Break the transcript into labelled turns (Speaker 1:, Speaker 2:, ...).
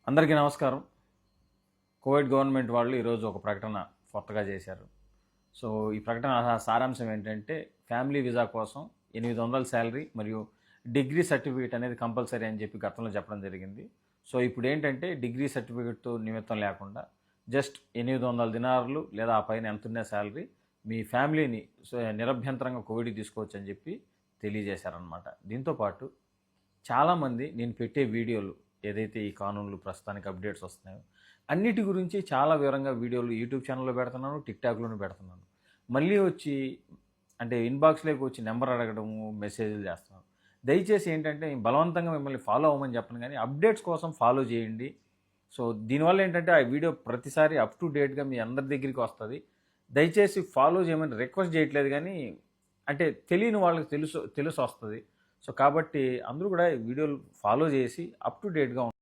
Speaker 1: అందరికీ నమస్కారం. Kuwait government వాళ్ళు ఈరోజు ఒక ప్రకటన కొత్తగా చేశారు. సో, ఈ ప్రకటన సారాంశం ఏంటంటే, ఫ్యామిలీ వీసా కోసం 800 శాలరీ మరియు డిగ్రీ సర్టిఫికేట్ అనేది కంపల్సరీ అని చెప్పి గతంలో చెప్పడం జరిగింది. సో, ఇప్పుడేంటంటే డిగ్రీ సర్టిఫికేట్ నిమిత్తం లేకుండా జస్ట్ 800 దినార్లు లేదా ఆ పైన ఎంతున్న శాలరీ మీ ఫ్యామిలీని నిరభ్యంతరంగా కువైట్‌కి తీసుకోవచ్చని చెప్పి తెలియజేశారనమాట. దీంతో పాటు చాలామంది నేను పెట్టే వీడియోలు ఏదైతే ఈ కానూన్లు ప్రస్తుతానికి అప్డేట్స్ వస్తున్నాయో అన్నిటి గురించి చాలా వివరంగా వీడియోలు యూట్యూబ్ ఛానల్లో పెడుతున్నాను, టిక్టాక్లోనూ పెడుతున్నాను. మళ్ళీ వచ్చి అంటే ఇన్బాక్స్లోకి వచ్చి నెంబర్ అడగడము, మెసేజ్లు చేస్తున్నాను. దయచేసి ఏంటంటే బలవంతంగా మిమ్మల్ని ఫాలో అవ్వమని చెప్పను, కానీ అప్డేట్స్ కోసం ఫాలో చేయండి. సో దీనివల్ల ఏంటంటే ఆ వీడియో ప్రతిసారి అప్ టు డేట్గా మీ అందరి దగ్గరికి వస్తుంది. దయచేసి ఫాలో చేయమని రిక్వెస్ట్ చేయట్లేదు, కానీ అంటే తెలియని వాళ్ళకి తెలిసి వస్తుంది. సో కాబట్టి అందరూ కూడా ఈ వీడియోలు ఫాలో చేసి అప్ టు డేట్గా